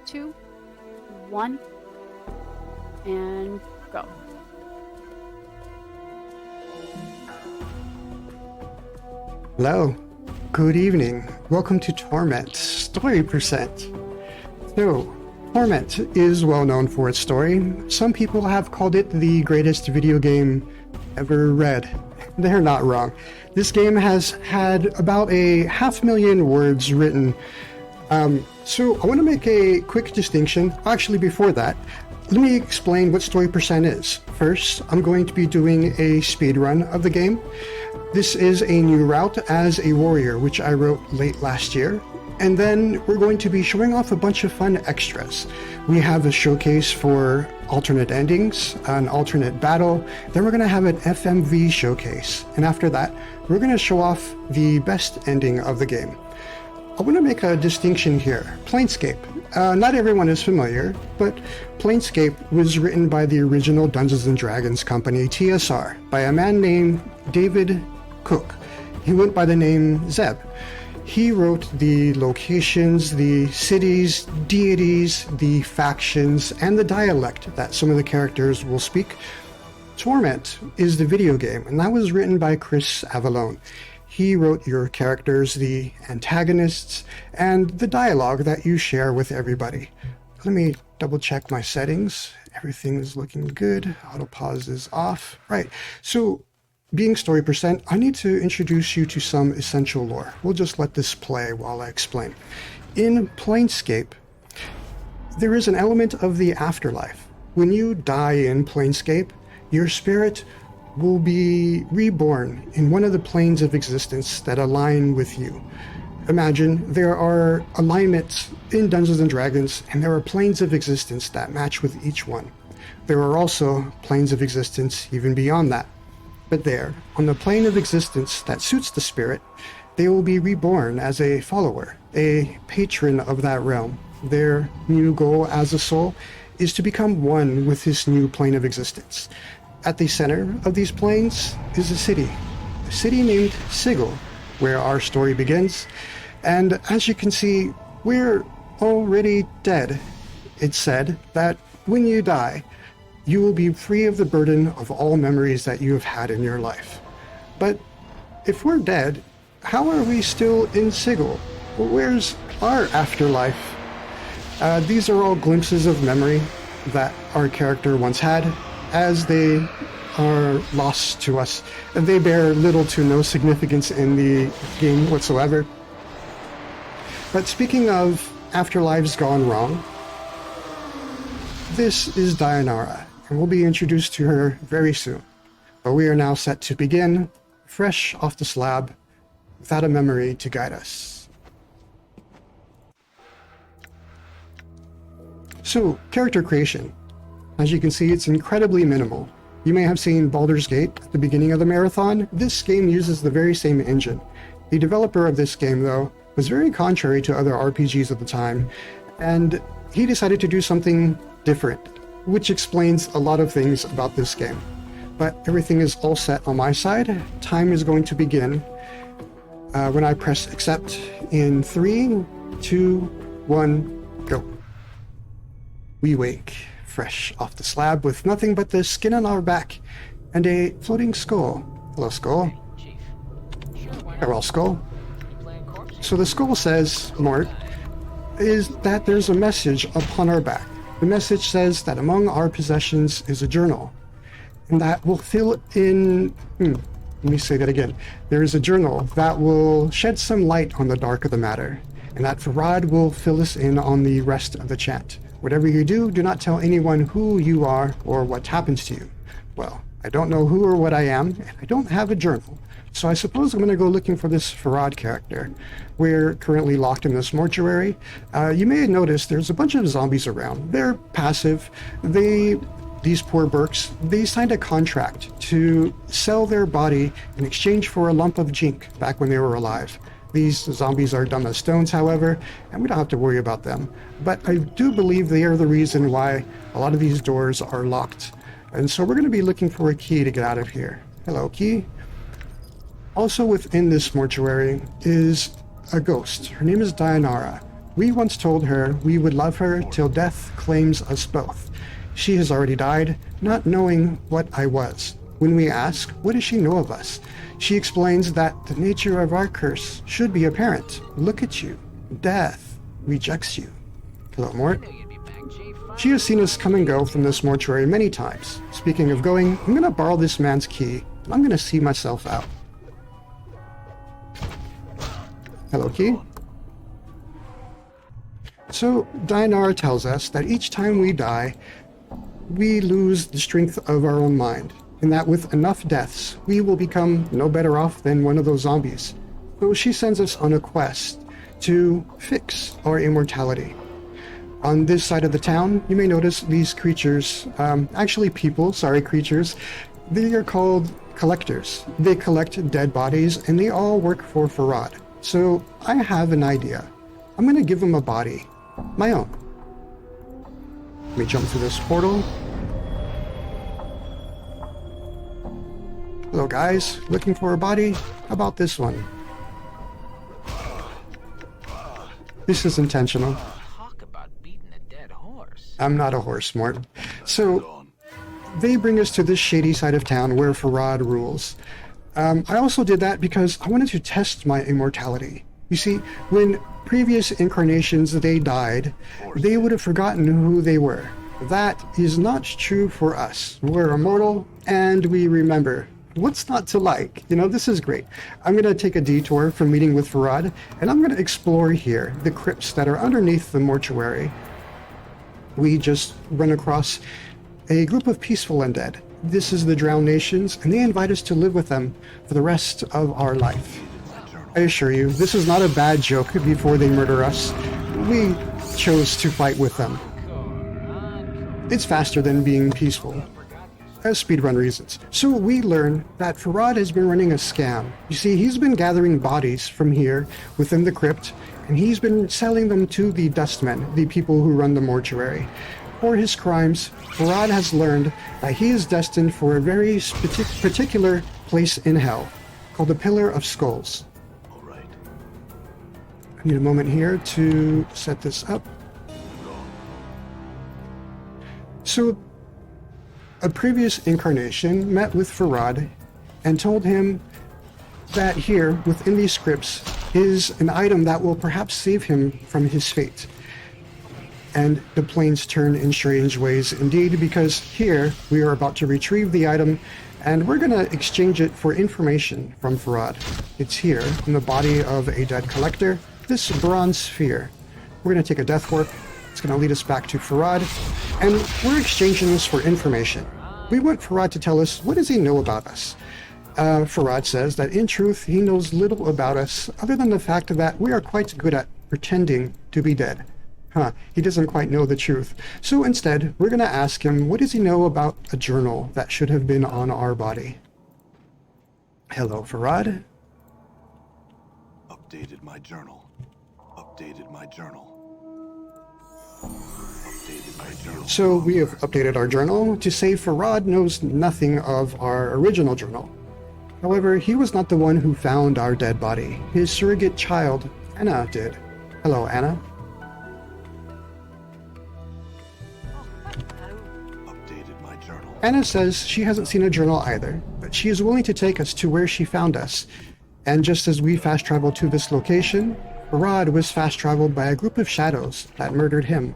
2, 1, and go. Hello, good evening. Welcome to Torment, Story Percent. So, Torment is well known for its story. Some people have called it the greatest video game ever read. They're not wrong. This game has had about 500,000 words written. So I want to make a quick distinction. Actually, before that, let me explain what Story Percent is. First, I'm going to be doing a speedrun of the game. This is a new route as a warrior, which I wrote late last year. And then we're going to be showing off a bunch of fun extras. We have a showcase for alternate endings, an alternate battle. Then we're going to have an FMV showcase. And after that, we're going to show off the best ending of the game. I want to make a distinction here. Planescape. Not everyone is familiar, but Planescape was written by the original Dungeons & Dragons company, TSR, by a man named David Cook. He went by the name Zeb. He wrote the locations, the cities, deities, the factions, and the dialect that some of the characters will speak. Torment is the video game, and that was written by Chris Avallone. He wrote your characters, the antagonists, and the dialogue that you share with everybody. Let me double check my settings. Everything is looking good. Auto pause is off. Right. So, being Story Percent, I need to introduce you to some essential lore. We'll just let this play while I explain. In Planescape, there is an element of the afterlife. When you die in Planescape, your spirit will be reborn in one of the planes of existence that align with you. Imagine there are alignments in Dungeons & Dragons, and there are planes of existence that match with each one. There are also planes of existence even beyond that. But there, on the plane of existence that suits the spirit, they will be reborn as a follower, a patron of that realm. Their new goal as a soul is to become one with this new plane of existence. At the center of these planes is a city named Sigil, where our story begins. And as you can see, we're already dead. It's said that when you die, you will be free of the burden of all memories that you have had in your life. But if we're dead, how are we still in Sigil? Where's our afterlife? These are all glimpses of memory that our character once had, as they are lost to us. And they bear little to no significance in the game whatsoever. But speaking of afterlives gone wrong, this is Dayanara, and we'll be introduced to her very soon. But we are now set to begin, fresh off the slab, without a memory to guide us. So, character creation. As you can see, it's incredibly minimal. You may have seen Baldur's Gate at the beginning of the marathon. This game uses the very same engine. The developer of this game, though, was very contrary to other RPGs at the time, and he decided to do something different, which explains a lot of things about this game. But everything is all set on my side. Time is going to begin when I press accept in 3, 2, 1, go. We wake, fresh off the slab with nothing but the skin on our back and a floating skull. Hello, skull. Farewell, skull. So the skull says, Mort, is that there's a message upon our back. The message says that among our possessions is a journal, and that will fill in... Let me say that again. There is a journal that will shed some light on the dark of the matter, and that Farad will fill us in on the rest of the chant. Whatever you do, do not tell anyone who you are or what happens to you. Well, I don't know who or what I am, and I don't have a journal. So I suppose I'm going to go looking for this Farad character. We're currently locked in this mortuary. You may have noticed there's a bunch of zombies around. They're passive. These poor Burks, they signed a contract to sell their body in exchange for a lump of jink back when they were alive. These zombies are dumb as stones, however, and we don't have to worry about them. But I do believe they are the reason why a lot of these doors are locked. And so we're going to be looking for a key to get out of here. Hello, key. Also within this mortuary is a ghost. Her name is Dayanara. We once told her we would love her till death claims us both. She has already died, not knowing what I was. When we ask, what does she know of us? She explains that the nature of our curse should be apparent. Look at you. Death rejects you. Hello, Mort. She has seen us come and go from this mortuary many times. Speaking of going, I'm going to borrow this man's key, and I'm going to see myself out. Hello, key. So, Dianara tells us that each time we die, we lose the strength of our own mind, and that with enough deaths, we will become no better off than one of those zombies. So she sends us on a quest to fix our immortality. On this side of the town, you may notice these creatures, actually people, sorry, creatures. They are called collectors. They collect dead bodies, and they all work for Farad. So I have an idea. I'm going to give them a body. My own. Let me jump through this portal. Hello guys, looking for a body? How about this one? This is intentional. Talk about beating a dead horse. I'm not a horse, Mort. So, they bring us to this shady side of town where Farad rules. I also did that because I wanted to test my immortality. You see, when previous incarnations they died, they would have forgotten who they were. That is not true for us. We're immortal, and we remember. What's not to like? You know, this is great. I'm going to take a detour from meeting with Farad, and I'm going to explore here, the crypts that are underneath the mortuary. We just run across a group of peaceful undead. This is the Drowned Nations, and they invite us to live with them for the rest of our life. I assure you, this is not a bad joke before they murder us. We chose to fight with them. It's faster than being peaceful, as speedrun reasons. So we learn that Farad has been running a scam. You see, he's been gathering bodies from here within the crypt, and he's been selling them to the dustmen, the people who run the mortuary. For his crimes, Farad has learned that he is destined for a very particular place in hell, called the Pillar of Skulls. All right. I need a moment here to set this up. So, a previous incarnation met with Farad and told him that here, within these scripts, is an item that will perhaps save him from his fate. And the planes turn in strange ways indeed, because here we are about to retrieve the item, and we're going to exchange it for information from Farad. It's here, in the body of a dead collector, this bronze sphere. We're going to take a death warp. It's going to lead us back to Farad, and we're exchanging this for information. We want Farad to tell us, what does he know about us? Farad says that in truth, he knows little about us, other than the fact that we are quite good at pretending to be dead. He doesn't quite know the truth. So instead, we're going to ask him, what does he know about a journal that should have been on our body? Hello, Farad. Updated my journal. Updated my journal. So we have updated our journal to say Farad knows nothing of our original journal. However, he was not the one who found our dead body. His surrogate child, Anna, did. Hello, Anna. Updated my journal. Anna says she hasn't seen a journal either, but she is willing to take us to where she found us. And just as we fast traveled to this location, Farad was fast traveled by a group of shadows that murdered him.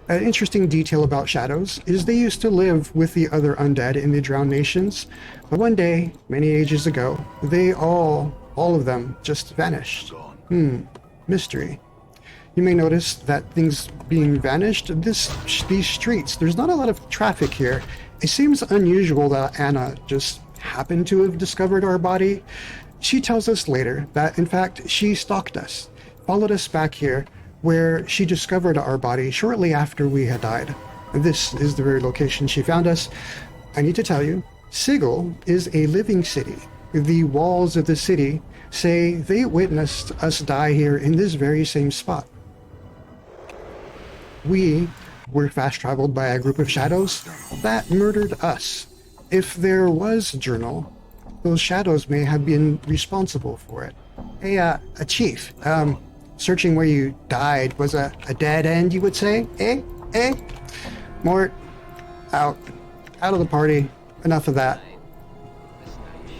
An interesting detail about shadows is they used to live with the other undead in the Drowned Nations, but one day, many ages ago, they all of them just vanished. Mystery. You may notice that things being vanished, these streets, there's not a lot of traffic here. It seems unusual that Anna just happened to have discovered our body. She tells us later that, in fact, she stalked us, followed us back here, where she discovered our body shortly after we had died. This is the very location she found us. I need to tell you, Sigil is a living city. The walls of the city say they witnessed us die here in this very same spot. We were fast traveled by a group of shadows that murdered us. If there was a journal, those shadows may have been responsible for it. Hey, a chief, searching where you died was a dead end, you would say? Eh? Mort, out of the party. Enough of that.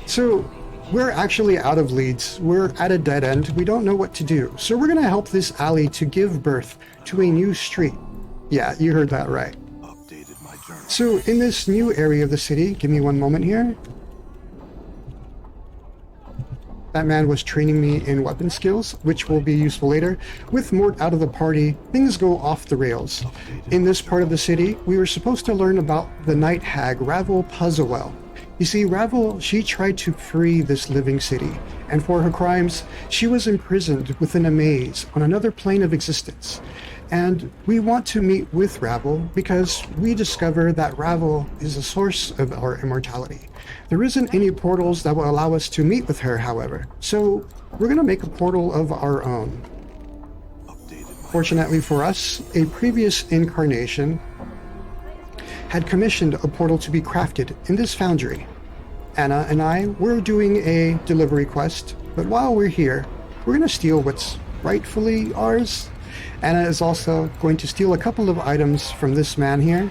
So, we're actually out of leads. We're at a dead end. We don't know what to do. So we're going to help this alley to give birth to a new street. Yeah, you heard that right. Updated my journal. So in this new area of the city, give me one moment here. That man was training me in weapon skills, which will be useful later. With Mort out of the party, things go off the rails. In this part of the city, we were supposed to learn about the night hag Ravel Puzzlewell. You see, Ravel, she tried to free this living city, and for her crimes, she was imprisoned within a maze on another plane of existence. And we want to meet with Ravel because we discover that Ravel is the source of our immortality. There isn't any portals that will allow us to meet with her, however, so we're going to make a portal of our own. Fortunately for us, a previous incarnation had commissioned a portal to be crafted in this foundry. Anna and I were doing a delivery quest, but while we're here, we're going to steal what's rightfully ours. Anna is also going to steal a couple of items from this man here.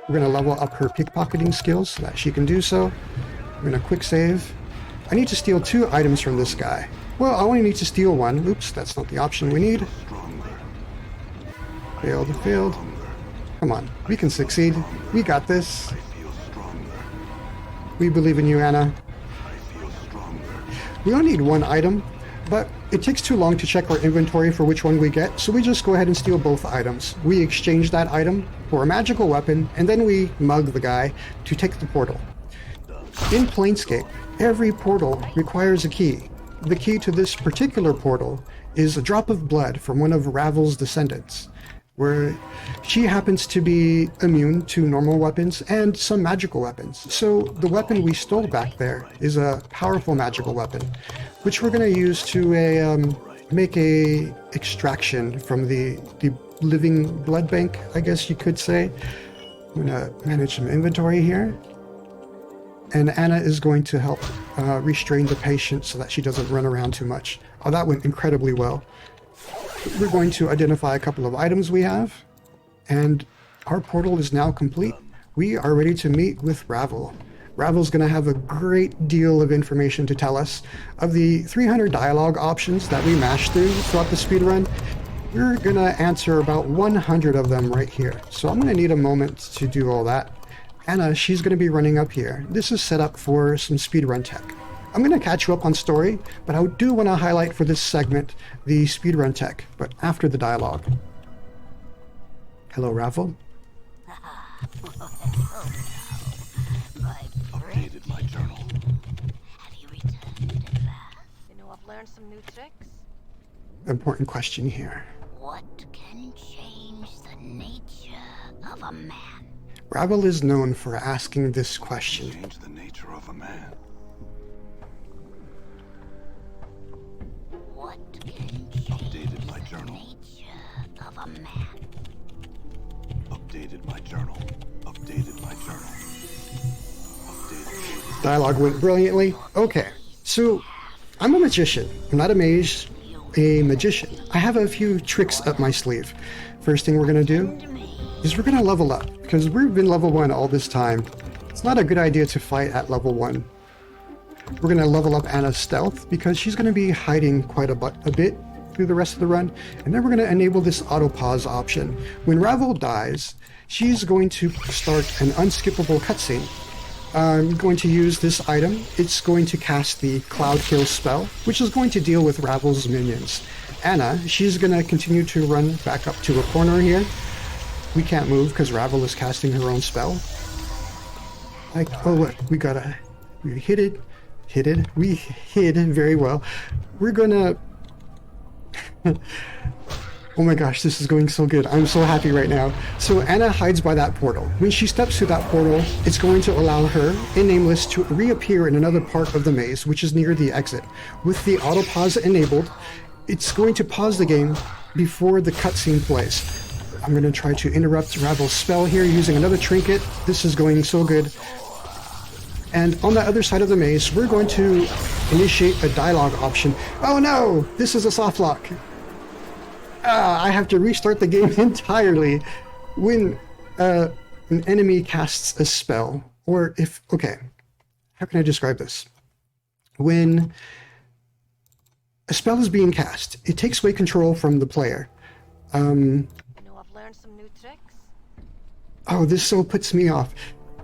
We're going to level up her pickpocketing skills so that she can do so. I'm going to quick save. I need to steal 2 items from this guy. Well, I only need to steal 1. Oops, that's not the option we need. Failed. Come on, we can succeed. We got this. We believe in you, Anna. We only need 1 item, but it takes too long to check our inventory for which one we get, so we just go ahead and steal both items. We exchange that item for a magical weapon, and then we mug the guy to take the portal. In Planescape, every portal requires a key. The key to this particular portal is a drop of blood from one of Ravel's descendants, where she happens to be immune to normal weapons and some magical weapons. So the weapon we stole back there is a powerful magical weapon, which we're going to use to make a extraction from the living blood bank, I guess you could say. I'm going to manage some inventory here. And Anna is going to help restrain the patient so that she doesn't run around too much. Oh, that went incredibly well. We're going to identify a couple of items we have, and our portal is now complete. We are ready to meet with Ravel. Ravel's going to have a great deal of information to tell us. Of the 300 dialogue options that we mashed throughout the speedrun, we're going to answer about 100 of them right here. So I'm going to need a moment to do all that. Anna, she's going to be running up here. This is set up for some speedrun tech. I'm going to catch you up on story, but I do want to highlight for this segment the speedrun tech, but after the dialogue. Hello, Ravel. Updated my journal. Have you returned at last? You know, I've learned some new tricks. Important question here. What can change the nature of a man? Ravel is known for asking this question. Change the nature of a man. What can change Updated my the journal. nature of a man? Updated my journal. Updated my journal. Updated. Dialogue went brilliantly. Okay, so I'm a magician. I'm not a mage, a magician. I have a few tricks up my sleeve. First thing we're going to do is we're going to level up, because we've been level 1 all this time. It's not a good idea to fight at level 1. We're going to level up Anna's stealth, because she's going to be hiding quite a bit through the rest of the run. And then we're going to enable this auto pause option. When Ravel dies, she's going to start an unskippable cutscene. I'm going to use this item. It's going to cast the Cloud Kill spell, which is going to deal with Ravel's minions. Anna, she's going to continue to run back up to a corner here. We can't move because Ravel is casting her own spell. We hit it. We hid very well. We're gonna... Oh my gosh, this is going so good. I'm so happy right now. So Anna hides by that portal. When she steps through that portal, it's going to allow her, in Nameless, to reappear in another part of the maze, which is near the exit. With the auto pause enabled, it's going to pause the game before the cutscene plays. I'm going to try to interrupt Ravel's spell here using another trinket. This is going so good. And on the other side of the maze, we're going to initiate a dialogue option. Oh no, this is a soft lock. I have to restart the game entirely when an enemy casts a spell, or if, okay, how can I describe this? When a spell is being cast, it takes away control from the player. You know, I've learned some new tricks. Oh, this so puts me off.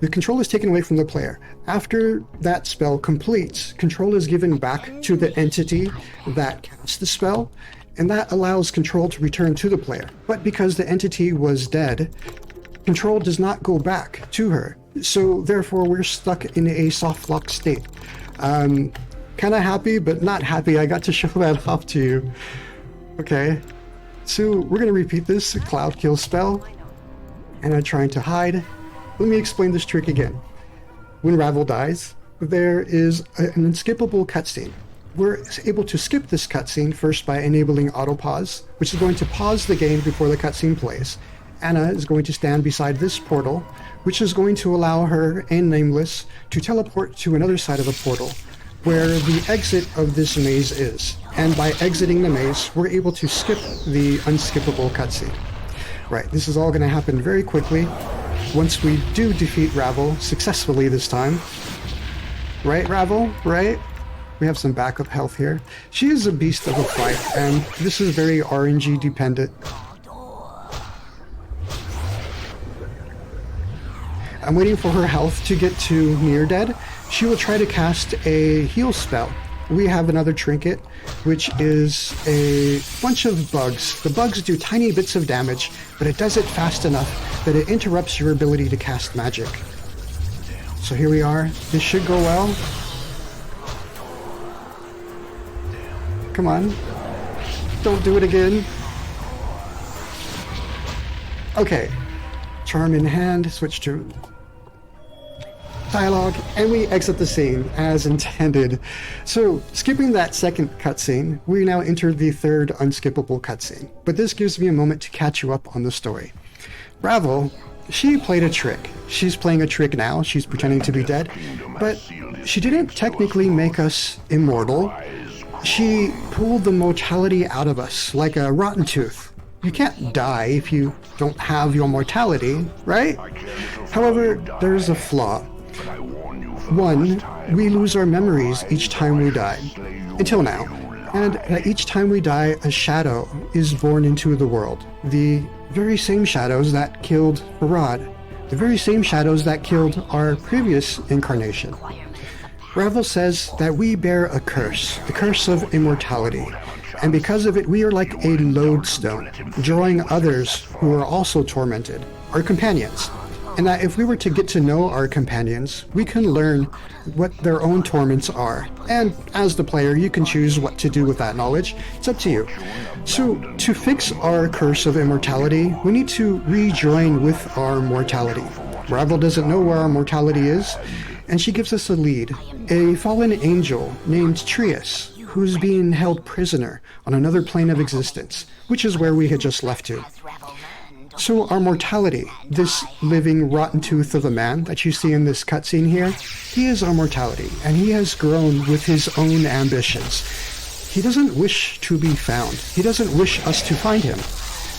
The control is taken away from the player. After that spell completes, control is given back to the entity that cast the spell, and that allows control to return to the player. But because the entity was dead, control does not go back to her. So therefore, we're stuck in a soft lock state. Kind of happy, but not happy I got to show that off to you. Okay, so we're going to repeat this cloud kill spell, and I'm trying to hide. Let me explain this trick again. When Ravel dies, there is an unskippable cutscene. We're able to skip this cutscene first by enabling auto pause, which is going to pause the game before the cutscene plays. Anna is going to stand beside this portal, which is going to allow her and Nameless to teleport to another side of the portal, where the exit of this maze is. And by exiting the maze, we're able to skip the unskippable cutscene. Right, this is all going to happen very quickly once we do defeat Ravel successfully this time. Right, Ravel? Right? We have some backup health here. She is a beast of a fight, and this is very RNG dependent. I'm waiting for her health to get to near dead. She will try to cast a heal spell. We have another trinket, which is a bunch of bugs. The bugs do tiny bits of damage, but it does it fast enough that it interrupts your ability to cast magic. So here we are. This should go well. Come on. Don't do it again. Okay. Charm in hand, switch to dialogue, and we exit the scene as intended. So, skipping that second cutscene, we now enter the third unskippable cutscene. But this gives me a moment to catch you up on the story. Ravel, she played a trick. She's playing a trick now. She's pretending to be dead. But she didn't technically make us immortal. She pulled the mortality out of us like a rotten tooth. You can't die if you don't have your mortality, right? However, there's a flaw. One, we lose our memories each time we die, until now. And each time we die, a shadow is born into the world. The very same shadows that killed Farad. The very same shadows that killed our previous incarnation. Ravel says that we bear a curse, the curse of immortality. And because of it, we are like a lodestone, drawing others who are also tormented, our companions. And that if we were to get to know our companions, we can learn what their own torments are. And as the player, you can choose what to do with that knowledge. It's up to you. So, to fix our curse of immortality, we need to rejoin with our mortality. Ravel doesn't know where our mortality is, and she gives us a lead. A fallen angel named Trius, who's being held prisoner on another plane of existence, which is where we had just left to. So our mortality, this living rotten tooth of a man that you see in this cutscene here, he is our mortality, and he has grown with his own ambitions. He doesn't wish to be found. He doesn't wish us to find him.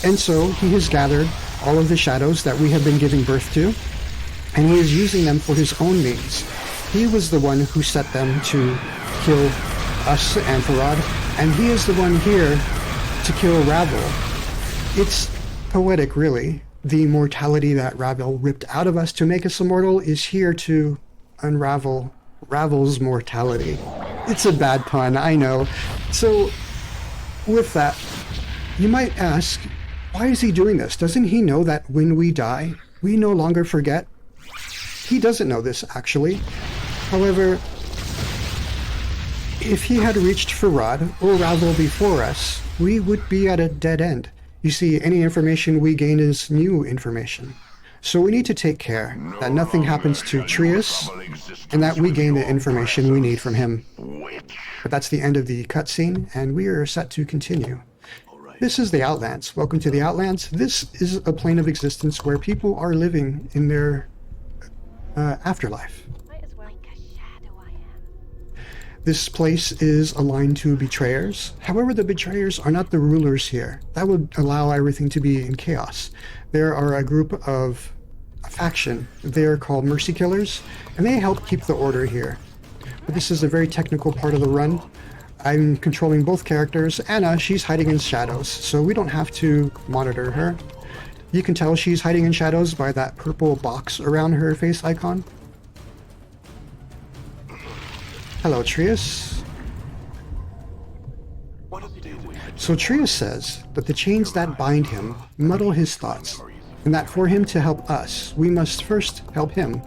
And so he has gathered all of the shadows that we have been giving birth to, and he is using them for his own means. He was the one who set them to kill us and Farad, and he is the one here to kill Ravel. It's poetic, really. The mortality that Ravel ripped out of us to make us immortal is here to unravel Ravel's mortality. It's a bad pun, I know. So, with that, you might ask, why is he doing this? Doesn't he know that when we die, we no longer forget? He doesn't know this, actually. However, if he had reached Farad or Ravel before us, we would be at a dead end. You see, any information we gain is new information. So we need to take care that nothing happens to Trius, and that we gain the information we need from him. But that's the end of the cutscene, and we are set to continue. This is the Outlands. Welcome to the Outlands. This is a plane of existence where people are living in their afterlife. This place is aligned to betrayers. However, the betrayers are not the rulers here. That would allow everything to be in chaos. There are a group of a faction. They are called Mercy Killers, and they help keep the order here. But this is a very technical part of the run. I'm controlling both characters. Anna, she's hiding in shadows, so we don't have to monitor her. You can tell she's hiding in shadows by that purple box around her face icon. Hello, Trius. What updated my So Trius says that the chains that bind him muddle his thoughts, and that for him to help us, we must first help him.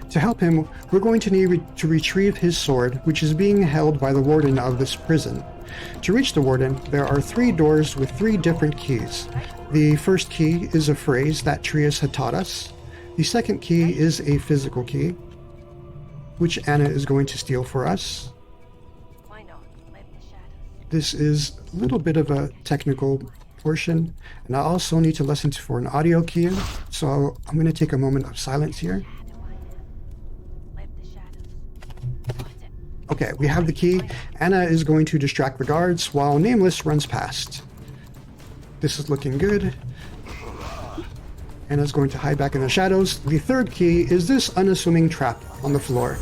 To help him, we're going to need to retrieve his sword, which is being held by the warden of this prison. To reach the warden, there are 3 doors with 3 different keys. The first key is a phrase that Trius had taught us. The second key is a physical key, which Anna is going to steal for us. Why not? Light the shadows. This is a little bit of a technical portion, and I also need to listen for an audio cue, so I'm going to take a moment of silence here. Light the shadows. What's it? Okay, we have the key. Anna is going to distract the guards while Nameless runs past. This is looking good. Anna's going to hide back in the shadows. The third key is this unassuming trap on the floor.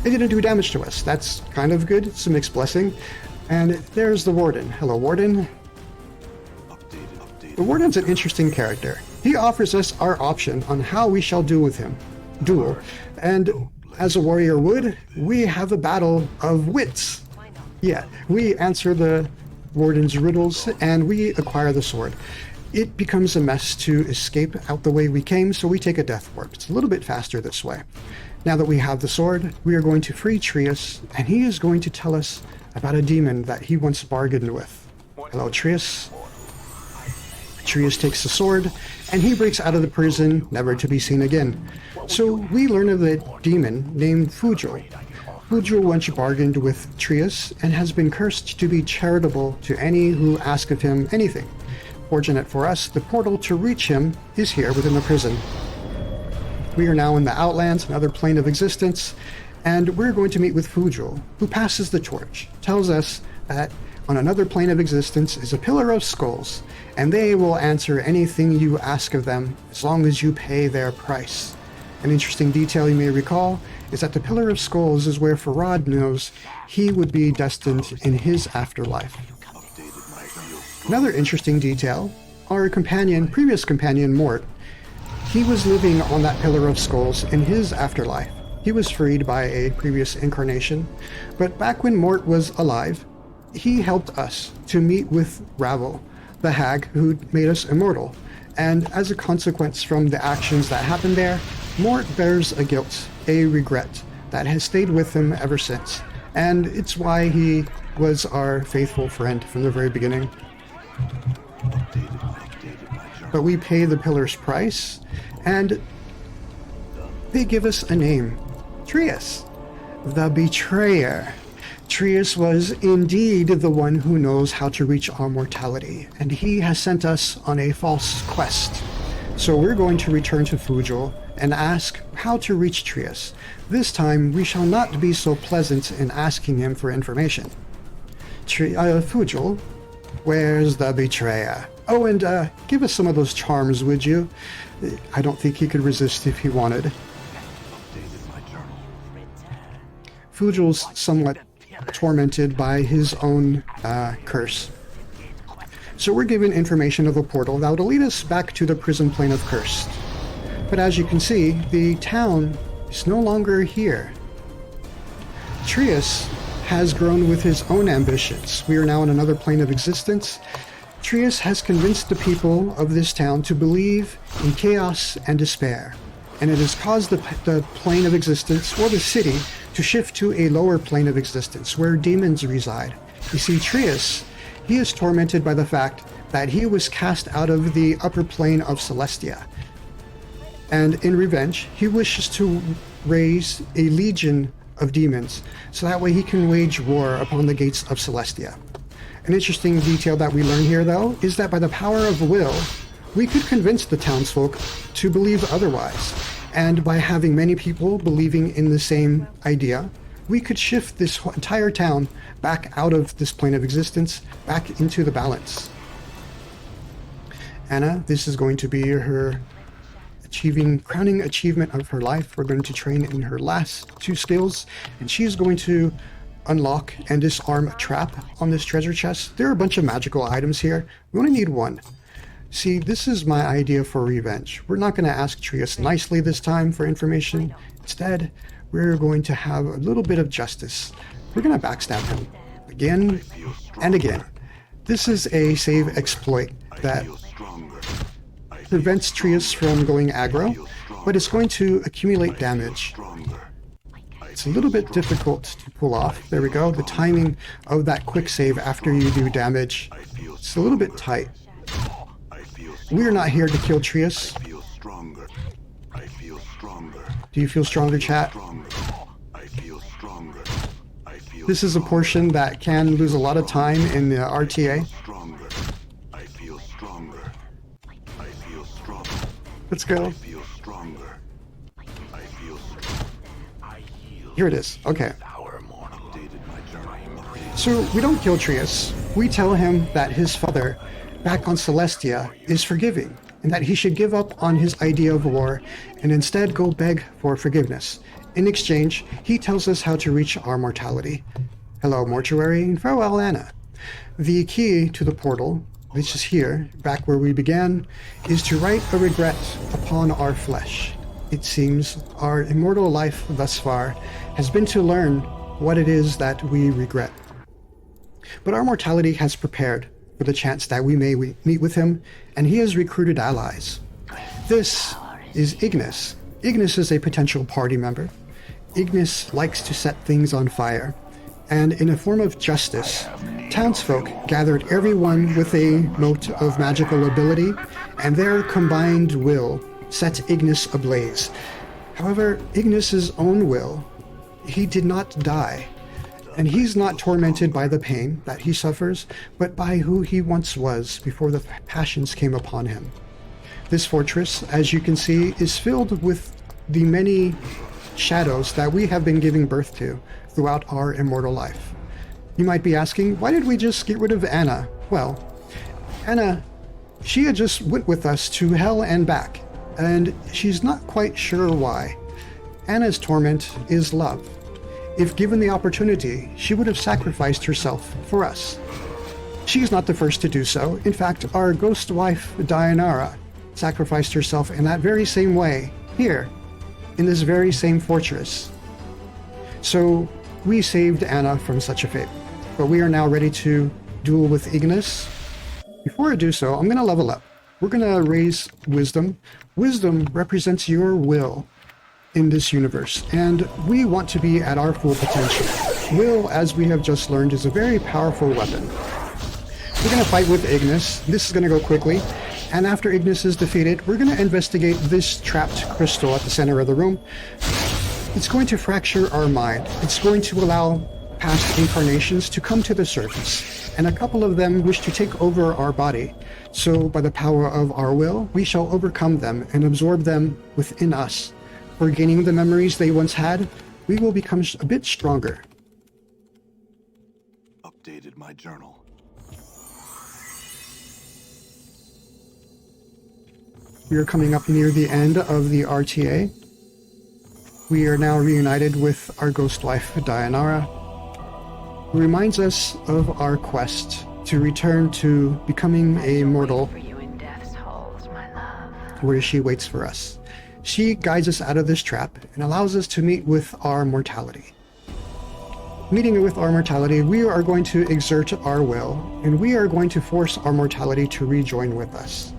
It didn't do damage to us. That's kind of good. It's a mixed blessing. And there's the warden. Hello, warden. The warden's an interesting character. He offers us our option on how we shall do with him. Duel. And as a warrior would, we have a battle of wits. Yeah, we answer the warden's riddles and we acquire the sword. It becomes a mess to escape out the way we came, so we take a death warp. It's a little bit faster this way. Now that we have the sword, we are going to free Trius, and he is going to tell us about a demon that he once bargained with. Hello, Trius. Trius takes the sword, and he breaks out of the prison, never to be seen again. So we learn of a demon named Fujil. Fujil once bargained with Trius, and has been cursed to be charitable to any who ask of him anything. Fortunate for us, the portal to reach him is here within the prison. We are now in the Outlands, another plane of existence, and we're going to meet with Fujil, who passes the torch, tells us that on another plane of existence is a pillar of skulls, and they will answer anything you ask of them as long as you pay their price. An interesting detail you may recall is that the pillar of skulls is where Farad knows he would be destined in his afterlife. Another interesting detail, our previous companion Mort, he was living on that pillar of skulls in his afterlife. He was freed by a previous incarnation, but back when Mort was alive, he helped us to meet with Ravel, the hag who made us immortal, and as a consequence from the actions that happened there, Mort bears a guilt, a regret, that has stayed with him ever since, and it's why he was our faithful friend from the very beginning. But we pay the pillar's price, and they give us a name. Trius, the Betrayer. Trius was indeed the one who knows how to reach our mortality, and he has sent us on a false quest. So we're going to return to Fujil and ask how to reach Trius. This time we shall not be so pleasant in asking him for information. Fujil, where's the Betrayer? Oh, and give us some of those charms, would you? I don't think he could resist if he wanted. Fujil's somewhat tormented by his own curse. So we're given information of a portal that will lead us back to the prison plane of Cursed. But as you can see, the town is no longer here. Trius has grown with his own ambitions. We are now in another plane of existence. Trius has convinced the people of this town to believe in chaos and despair, and it has caused the plane of existence, or the city, to shift to a lower plane of existence where demons reside. You see, Trius, he is tormented by the fact that he was cast out of the upper plane of Celestia, and in revenge, he wishes to raise a legion of demons, so that way he can wage war upon the gates of Celestia. An interesting detail that we learn here, though, is that by the power of will, we could convince the townsfolk to believe otherwise. And by having many people believing in the same idea, we could shift this entire town back out of this plane of existence, back into the balance. Anna, this is going to be her crowning achievement of her life. We're going to train in her last 2 skills, and she's going to unlock and disarm a trap on this treasure chest. There are a bunch of magical items here. We only need 1. See, this is my idea for revenge. We're not going to ask Trius nicely this time for information. Instead, we're going to have a little bit of justice. We're going to backstab him again and again. This is a save exploit that prevents Trius from going aggro, but it's going to accumulate damage. It's a little bit difficult to pull off. There we go. The timing of that quick save after you do damage, it's a little bit tight. We are not here to kill Trius. Do you feel stronger, chat? This is a portion that can lose a lot of time in the RTA. Let's go. Here it is. Okay. So we don't kill Trius. We tell him that his father, back on Celestia, is forgiving, and that he should give up on his idea of war and instead go beg for forgiveness. In exchange, he tells us how to reach our mortality. Hello, mortuary, and farewell, Anna. The key to the portal, which is here, back where we began, is to write a regret upon our flesh. It seems our immortal life thus far has been to learn what it is that we regret. But our mortality has prepared for the chance that we may meet with him, and he has recruited allies. This is Ignis. Ignis is a potential party member. Ignis likes to set things on fire, and in a form of justice, townsfolk gathered everyone with a mote of magical ability, and their combined will set Ignis ablaze. However, Ignis's own will, he did not die, and he's not tormented by the pain that he suffers, but by who he once was before the passions came upon him. This fortress, as you can see, is filled with the many shadows that we have been giving birth to throughout our immortal life. You might be asking, why did we just get rid of Anna? Well, Anna, she had just went with us to hell and back, and she's not quite sure why. Anna's torment is love. If given the opportunity, she would have sacrificed herself for us. She's not the first to do so. In fact, our ghost wife, Dianara, sacrificed herself in that very same way, here, in this very same fortress. So we saved Anna from such a fate, but we are now ready to duel with Ignis. Before I do so, I'm going to level up. We're going to raise Wisdom. Wisdom represents your will in this universe, and we want to be at our full potential. Will, as we have just learned, is a very powerful weapon. We're going to fight with Ignis. This is going to go quickly, and after Ignis is defeated, we're going to investigate this trapped crystal at the center of the room. It's going to fracture our mind. It's going to allow past incarnations to come to the surface, and a couple of them wish to take over our body. So by the power of our will, we shall overcome them and absorb them within us. Regaining the memories they once had, we will become a bit stronger. Updated my journal. We are coming up near the end of the RTA. We are now reunited with our ghost wife, Dianara, who reminds us of our quest to return to becoming a mortal, For you in death's halls, my love. where she waits for us. She guides us out of this trap and allows us to meet with our mortality. Meeting with our mortality, we are going to exert our will, and we are going to force our mortality to rejoin with us.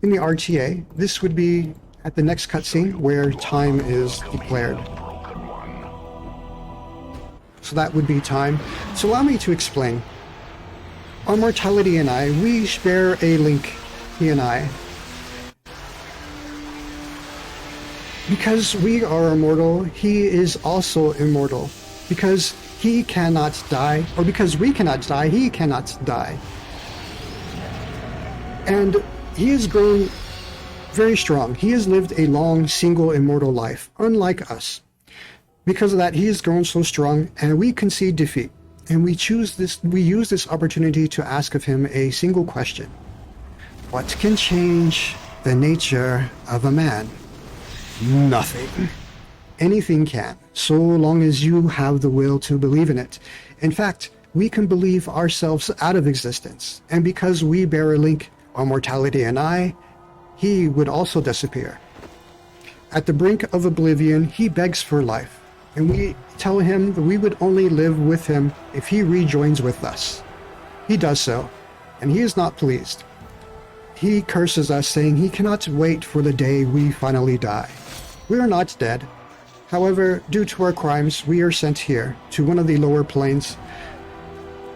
In the RTA, this would be at the next cutscene where time is declared. So that would be time. So allow me to explain. Our mortality and I, we share a link, he and I. Because we are immortal, he is also immortal. Because he cannot die, or because we cannot die, he cannot die. And he has grown very strong. He has lived a long, single, immortal life, unlike us. Because of that, he has grown so strong, and we concede defeat. And we use this opportunity to ask of him a single question. What can change the nature of a man? Nothing. Anything can, so long as you have the will to believe in it. In fact, we can believe ourselves out of existence, and because we bear a link on mortality and I, he would also disappear. At the brink of oblivion, he begs for life, and we tell him that we would only live with him if he rejoins with us. He does so, and he is not pleased. He curses us, saying he cannot wait for the day we finally die. We are not dead. However, due to our crimes, we are sent here, to one of the lower planes,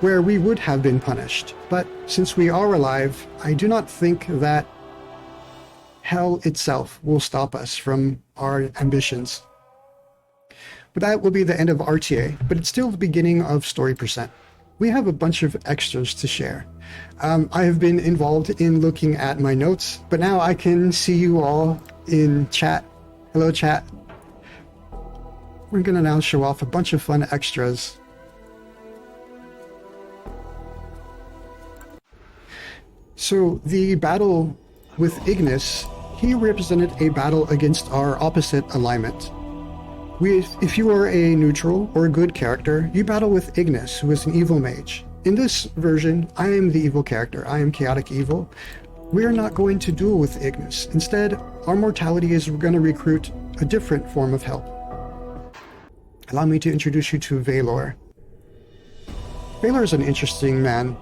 where we would have been punished. But since we are alive, I do not think that hell itself will stop us from our ambitions. But that will be the end of RTA, but it's still the beginning of Story Percent. We have a bunch of extras to share. I have been involved in looking at my notes, but now I can see you all in chat. Hello, chat. We're going to now show off a bunch of fun extras. So the battle with Ignis, he represented a battle against our opposite alignment. If you are a neutral or a good character, you battle with Ignis, who is an evil mage. In this version, I am the evil character. I am chaotic evil. We are not going to duel with Ignis. Instead, our mortality is going to recruit a different form of help. Allow me to introduce you to Valor. Valor is an interesting man.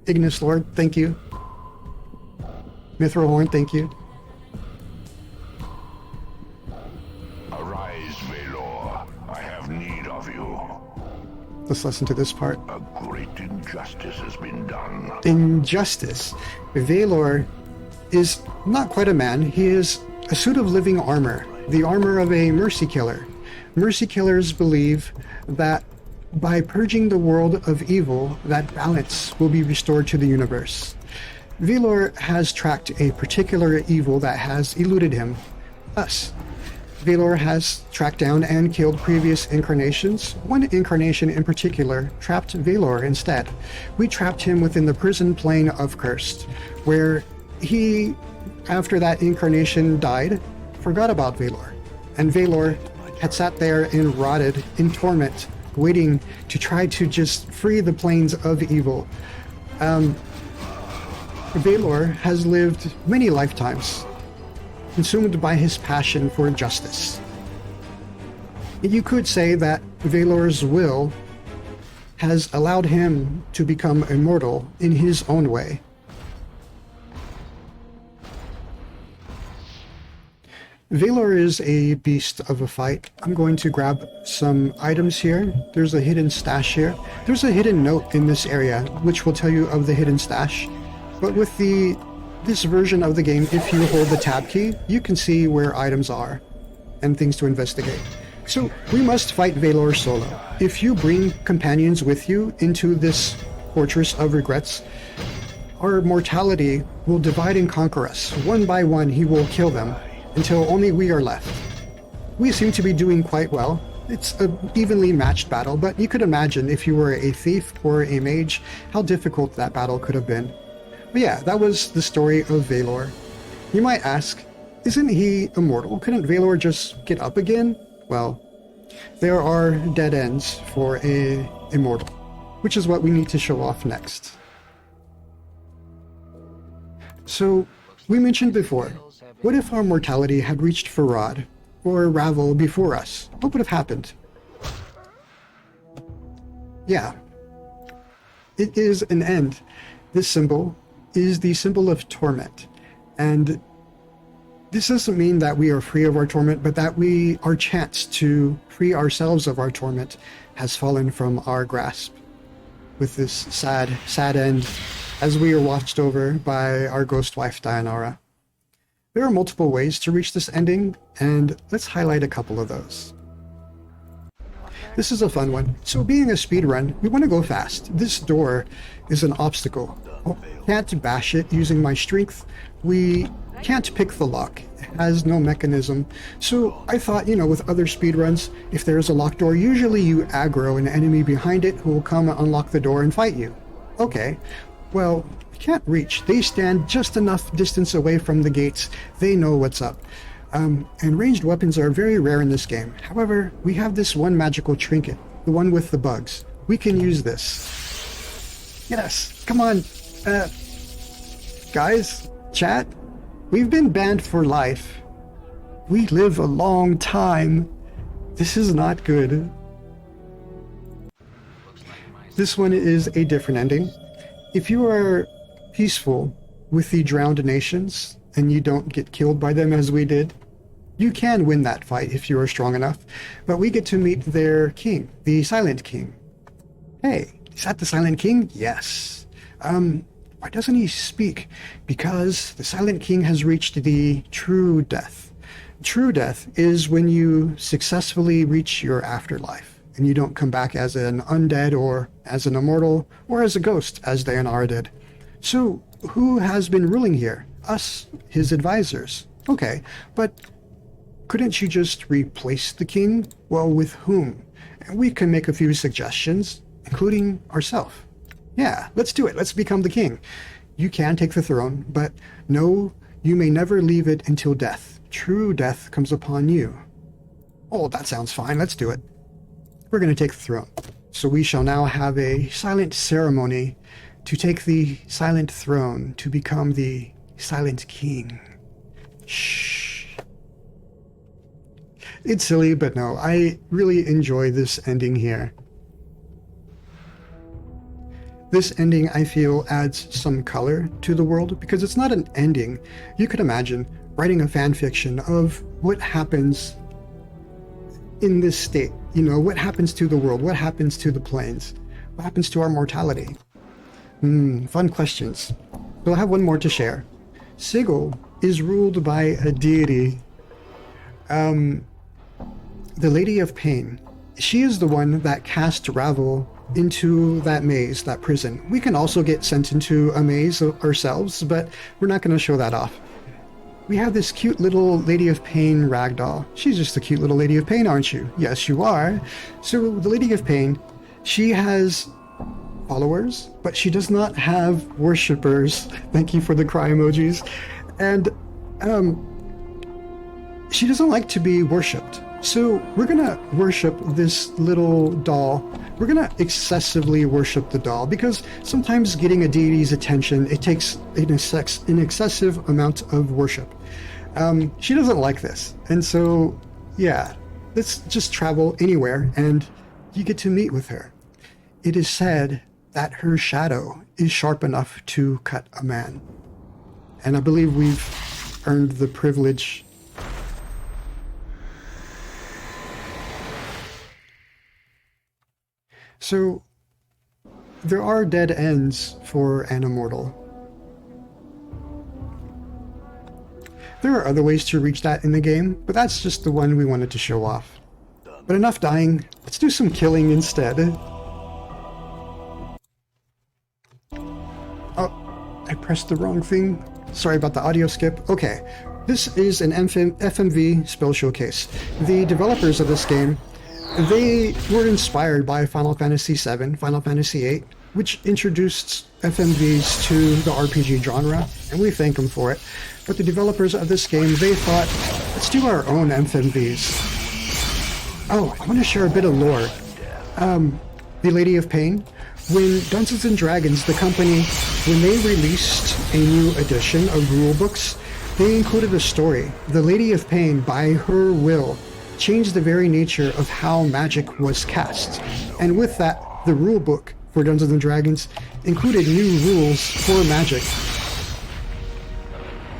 Ignis Lord, thank you. Mithril Horn, thank you. Arise, Valor. I have need of you. Let's listen to this part. A great injustice has been done. Injustice. Valor is not quite a man. He is a suit of living armor, the armor of a mercy killer. Mercy killers believe that by purging the world of evil, that balance will be restored to the universe. Valor has tracked a particular evil that has eluded him, us. Valor has tracked down and killed previous incarnations. One incarnation in particular trapped Valor instead. We trapped him within the prison plane of Cursed, where he, after that incarnation died, forgot about Valor. And Valor had sat there and rotted in torment, waiting to try to just free the planes of evil. Valor has lived many lifetimes, consumed by his passion for justice. You could say that Valor's will has allowed him to become immortal in his own way. Valor is a beast of a fight. I'm going to grab some items here. There's a hidden stash here. There's a hidden note in this area, which will tell you of the hidden stash. But with this version of the game, if you hold the tab key, you can see where items are and things to investigate. So we must fight Valor solo. If you bring companions with you into this fortress of regrets, our mortality will divide and conquer us. One by one, he will kill them until only we are left. We seem to be doing quite well. It's an evenly matched battle, but you could imagine if you were a thief or a mage, how difficult that battle could have been. But yeah, that was the story of Valor. You might ask, isn't he immortal? Couldn't Valor just get up again? Well, there are dead ends for a immortal, which is what we need to show off next. So, we mentioned before, what if our mortality had reached Farad, or Ravel before us? What would have happened? Yeah, it is an end. This symbol is the symbol of torment, and this doesn't mean that we are free of our torment, but that our chance to free ourselves of our torment has fallen from our grasp with this sad end as we are watched over by our ghost wife Dianara. There are multiple ways to reach this ending, and let's highlight a couple of those. This is a fun one. So being a speedrun, we want to go fast. This door is an obstacle. Can't bash it using my strength. We can't pick the lock. It has no mechanism. So I thought, you know, with other speedruns, if there's a locked door, usually you aggro an enemy behind it who will come unlock the door and fight you. Okay, well, can't reach. They stand just enough distance away from the gates. They know what's up. And ranged weapons are very rare in this game. However, we have this one magical trinket, the one with the bugs. We can use this. Yes, come on. Guys, chat, we've been banned for life. We live a long time. This is not good. This one is a different ending. If you are peaceful with the drowned nations and you don't get killed by them as we did, you can win that fight if you are strong enough. But we get to meet their king, the Silent King. Hey, is that the Silent King? Yes. Why doesn't he speak? Because the Silent King has reached the true death. True death is when you successfully reach your afterlife and you don't come back as an undead or as an immortal or as a ghost as Dayanara did. So who has been ruling here? Us, his advisors. Okay, but couldn't you just replace the king? Well, with whom? And we can make a few suggestions, including ourselves. Yeah, let's do it. Let's become the king. You can take the throne, but no, you may never leave it until death. True death comes upon you. Oh, that sounds fine. Let's do it. We're going to take the throne. So we shall now have a silent ceremony to take the silent throne to become the Silent King. Shh. It's silly, but no, I really enjoy this ending here. This ending, I feel, adds some color to the world because it's not an ending. You could imagine writing a fan fiction of what happens in this state. You know, what happens to the world? What happens to the planes? What happens to our mortality? Fun questions. So I have one more to share. Sigil is ruled by a deity. The Lady of Pain. She is the one that cast Ravel into that maze, that prison. We can also get sent into a maze ourselves, but we're not going to show that off. We have this cute little Lady of Pain ragdoll. She's just a cute little Lady of Pain, aren't you? Yes, you are. So the Lady of Pain, she has followers, but she does not have worshippers. Thank you for the cry emojis. And she doesn't like to be worshipped. So we're gonna worship this little doll. We're gonna excessively worship the doll because sometimes getting a deity's attention, it takes an excessive amount of worship. She doesn't like this. And so, yeah, let's just travel anywhere and you get to meet with her. It is said that her shadow is sharp enough to cut a man. And I believe we've earned the privilege. So, there are dead ends for an immortal. There are other ways to reach that in the game, but that's just the one we wanted to show off. But enough dying, let's do some killing instead. Oh, I pressed the wrong thing. Sorry about the audio skip. Okay, this is an FMV spell showcase. The developers of this game, they were inspired by Final Fantasy VII, Final Fantasy VIII, which introduced FMVs to the RPG genre, and we thank them for it. But the developers of this game, they thought, let's do our own FMVs. Oh, I want to share a bit of lore. The Lady of Pain, when Dungeons & Dragons, the company, when they released a new edition of rulebooks, they included a story. The Lady of Pain, by her will, changed the very nature of how magic was cast. And with that, the rulebook for Dungeons & Dragons included new rules for magic.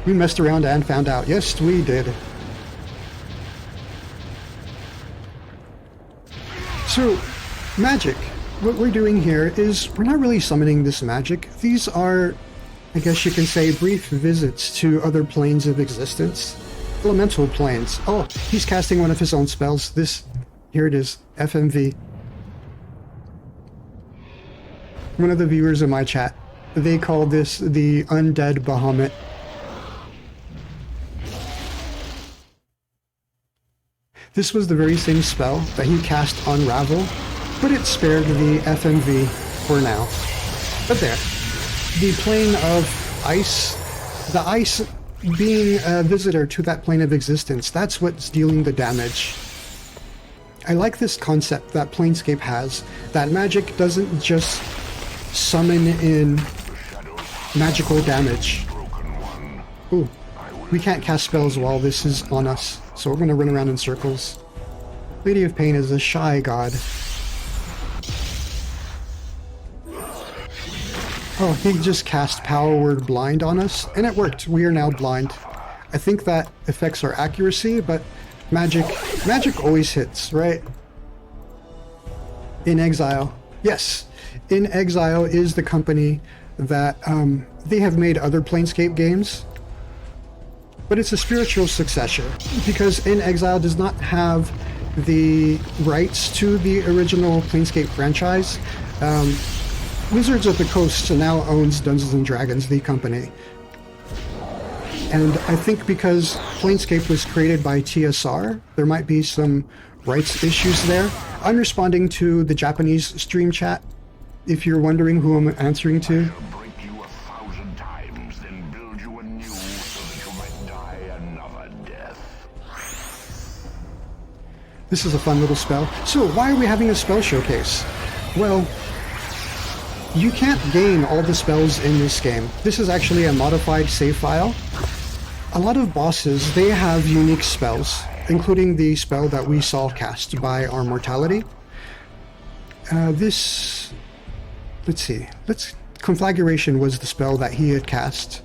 We messed around and found out. Yes, we did. So, magic. What we're doing here is we're not really summoning this magic. These are, I guess you can say, brief visits to other planes of existence. Elemental planes. Oh, he's casting one of his own spells. Here it is, FMV. one of the viewers in my chat, they call this the undead Bahamut. This was the very same spell that he cast on Ravel, but it spared the FMV for now. But there, the plane of ice, the ice being a visitor to that plane of existence, that's what's dealing the damage. I like this concept that Planescape has, that magic doesn't just summon in magical damage. Ooh, we can't cast spells while this is on us, so we're going to run around in circles. Lady of Pain is a shy god. Oh, he just cast Power Word Blind on us, and it worked. We are now blind. I think that affects our accuracy, but magic always hits, right? In Exile. Yes, In Exile is the company that they have made other Planescape games, but it's a spiritual successor because In Exile does not have the rights to the original Planescape franchise. Wizards of the Coast now owns Dungeons & Dragons, the company. And I think because Planescape was created by TSR, there might be some rights issues there. I'm responding to the Japanese stream chat, if you're wondering who I'm answering to. Break you 1,000 times, then build you anew so that you might die another death. This is a fun little spell. So why are we having a spell showcase? Well, you can't gain all the spells in this game. This is actually a modified save file. A lot of bosses, they have unique spells, including the spell that we saw cast by our mortality. Let's see, Conflagration was the spell that he had cast.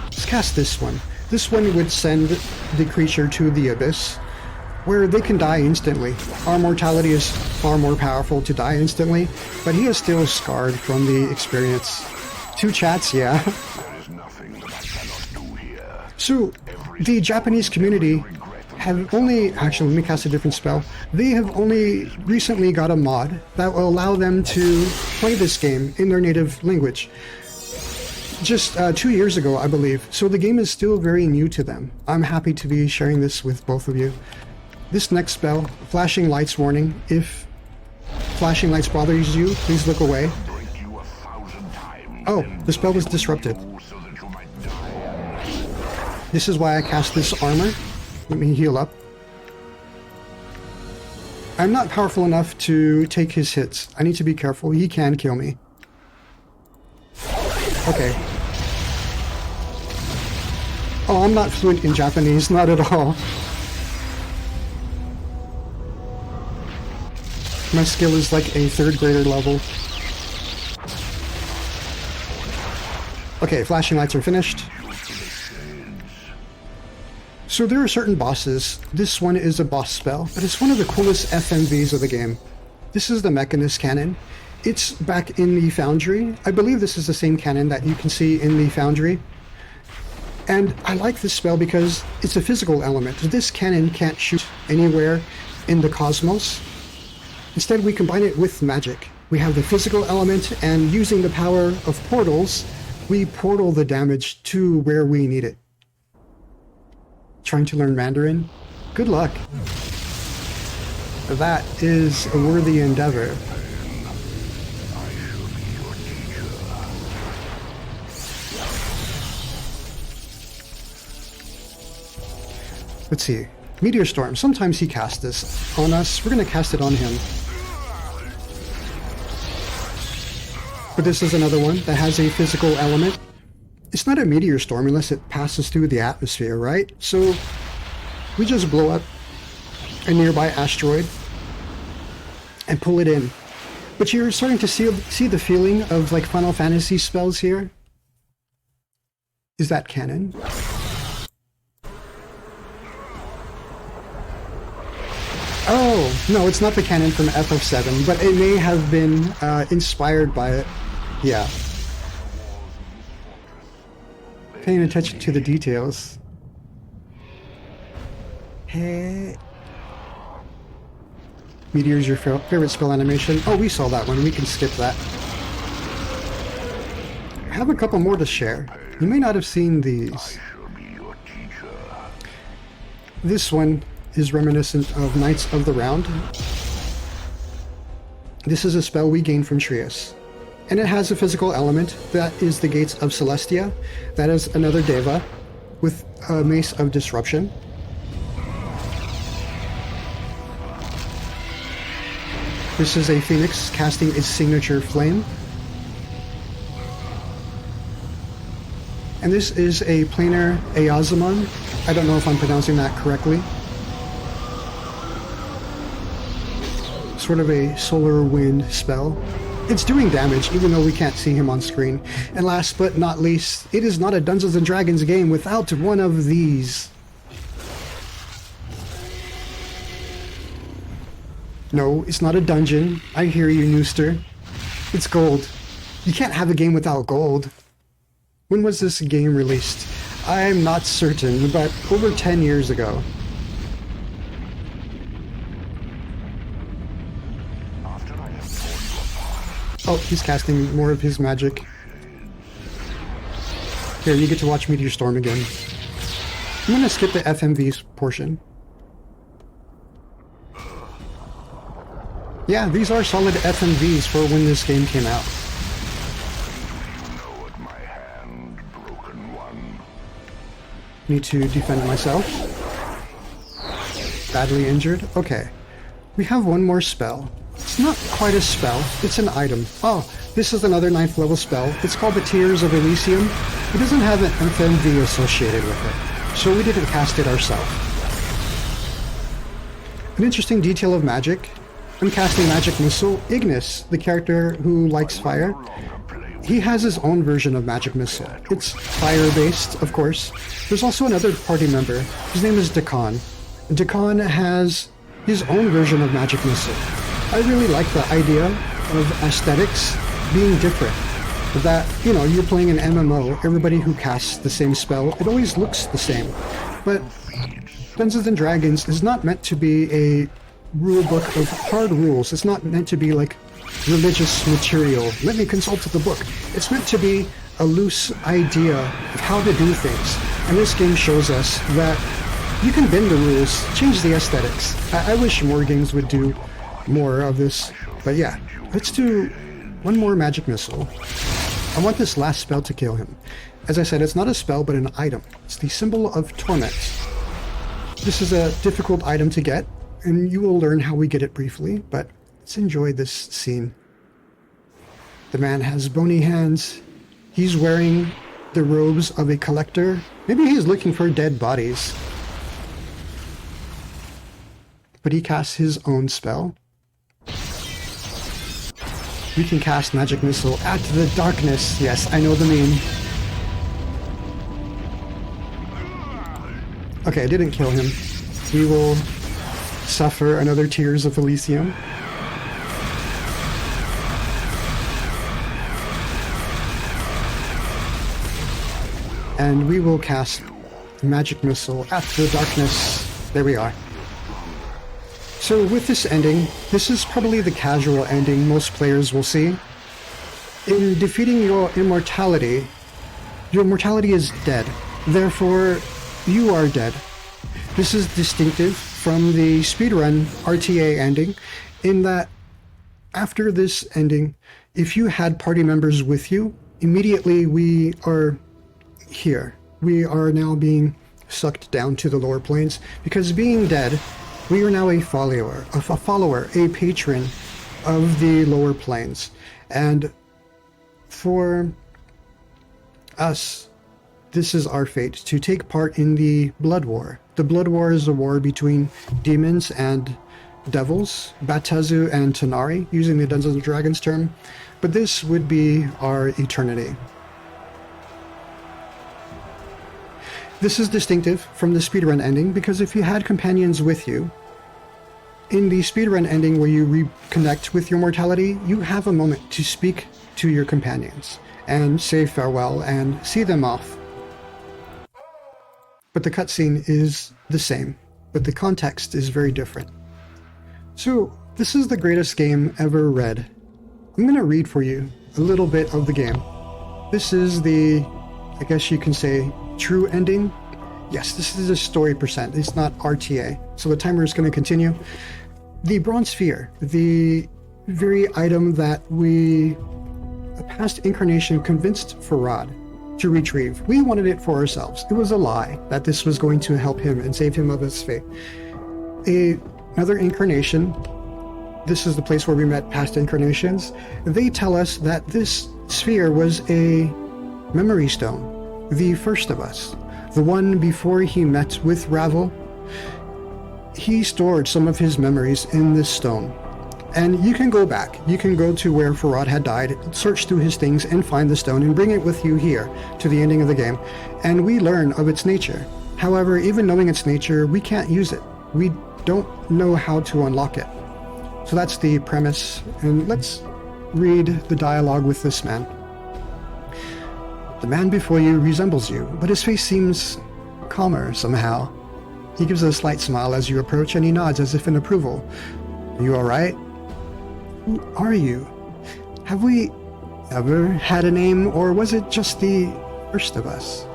Let's cast this one. This one would send the creature to the Abyss, where they can die instantly. Our mortality is far more powerful to die instantly, but he is still scarred from the experience. 2 chats, yeah. There is nothing that I cannot do here. So, the Japanese community have only... Actually, let me cast a different spell. They have only recently got a mod that will allow them to play this game in their native language. Just 2 years ago, I believe. So the game is still very new to them. I'm happy to be sharing this with both of you. This next spell, Flashing Lights Warning. If flashing lights bothers you, please look away. Break you 1,000 times. Oh, the spell was disrupted. So that you might die. This is why I cast this armor. Let me heal up. I'm not powerful enough to take his hits. I need to be careful. He can kill me. Okay. Oh, I'm not fluent in Japanese. Not at all. My skill is like a 3rd grader level. Okay, flashing lights are finished. So there are certain bosses. This one is a boss spell, but it's one of the coolest FMVs of the game. This is the Mechanist Cannon. It's back in the Foundry. I believe this is the same cannon that you can see in the Foundry. And I like this spell because it's a physical element. This cannon can't shoot anywhere in the cosmos. Instead, we combine it with magic. We have the physical element, and using the power of portals, we portal the damage to where we need it. Trying to learn Mandarin? Good luck. That is a worthy endeavor. Let's see. Meteor Storm. Sometimes he casts this on us. We're going to cast it on him. But this is another one that has a physical element. It's not a meteor storm unless it passes through the atmosphere, right? So we just blow up a nearby asteroid and pull it in. But you're starting to see the feeling of like Final Fantasy spells here. Is that canon? Oh, no, it's not the canon from FF7, but it may have been inspired by it. Yeah. Paying attention to the details. Hey. Meteor's your favorite spell animation. Oh, we saw that one. We can skip that. I have a couple more to share. You may not have seen these. This one is reminiscent of Knights of the Round. This is a spell we gain from Trius. And it has a physical element. That is the Gates of Celestia. That is another Deva with a Mace of Disruption. This is a Phoenix casting its signature flame. And this is a planar Eazamon. I don't know if I'm pronouncing that correctly. Sort of a solar wind spell. It's doing damage even though we can't see him on screen. And last but not least, it is not a Dungeons & Dragons game without one of these. No, it's not a dungeon. I hear you, Nooster. It's gold. You can't have a game without gold. When was this game released? I'm not certain, but over 10 years ago. Oh, he's casting more of his magic. Here, you get to watch Meteor Storm again. I'm gonna skip the FMV's portion. Yeah, these are solid FMVs for when this game came out. Need to defend myself. Badly injured? Okay. We have one more spell. It's not quite a spell, it's an item. Oh, this is another 9th level spell. It's called the Tears of Elysium. It doesn't have an FMV associated with it, so we didn't cast it ourselves. An interesting detail of magic. I'm casting Magic Missile. Ignis, the character who likes fire, he has his own version of Magic Missile. It's fire-based, of course. There's also another party member. His name is Dakan. Dakan has his own version of Magic Missile. I really like the idea of aesthetics being different. That, you know, you're playing an MMO, everybody who casts the same spell, it always looks the same. But Dungeons & Dragons is not meant to be a rule book of hard rules. It's not meant to be like religious material. Let me consult the book. It's meant to be a loose idea of how to do things. And this game shows us that you can bend the rules, change the aesthetics. I wish more games would do more of this. But yeah, let's do one more Magic Missile. I want this last spell to kill him. As I said, it's not a spell, but an item. It's the symbol of Torment. This is a difficult item to get, and you will learn how we get it briefly, but let's enjoy this scene. The man has bony hands. He's wearing the robes of a collector. Maybe he's looking for dead bodies. But he casts his own spell. We can cast Magic Missile at the darkness. Yes, I know the meme. Okay, I didn't kill him. We will suffer another Tears of Elysium. And we will cast Magic Missile at the darkness. There we are. So with this ending, this is probably the casual ending most players will see. In defeating your mortality is dead. Therefore, you are dead. This is distinctive from the speedrun RTA ending, in that after this ending, if you had party members with you, immediately we are here. We are now being sucked down to the lower planes, because being dead, we are now a follower, a patron of the lower planes. And for us, this is our fate, to take part in the Blood War. The Blood War is a war between demons and devils, Batazu and Tanari, using the Dungeons & Dragons term. But this would be our eternity. This is distinctive from the speedrun ending, because if you had companions with you, in the speedrun ending where you reconnect with your mortality, you have a moment to speak to your companions and say farewell and see them off. But the cutscene is the same, but the context is very different. So This is the greatest game ever read. I'm going to read for you a little bit of the game. This is the, I guess you can say, true ending. Yes, this is a story percent. It's not RTA. So the timer is going to continue. The Bronze Sphere, the very item that a past incarnation convinced Farad to retrieve. We wanted it for ourselves. It was a lie that this was going to help him and save him of his fate. Another incarnation, this is the place where we met past incarnations. They tell us that this sphere was a memory stone, the first of us. The one before he met with Ravel, he stored some of his memories in this stone. And you can go back. You can go to where Farad had died, search through his things, and find the stone, and bring it with you here to the ending of the game. And we learn of its nature. However, even knowing its nature, we can't use it. We don't know how to unlock it. So that's the premise. And let's read the dialogue with this man. The man before you resembles you, but his face seems calmer somehow. He gives a slight smile as you approach, and he nods as if in approval. Are you all right? Who are you? Have we ever had a name, or was it just the first of us?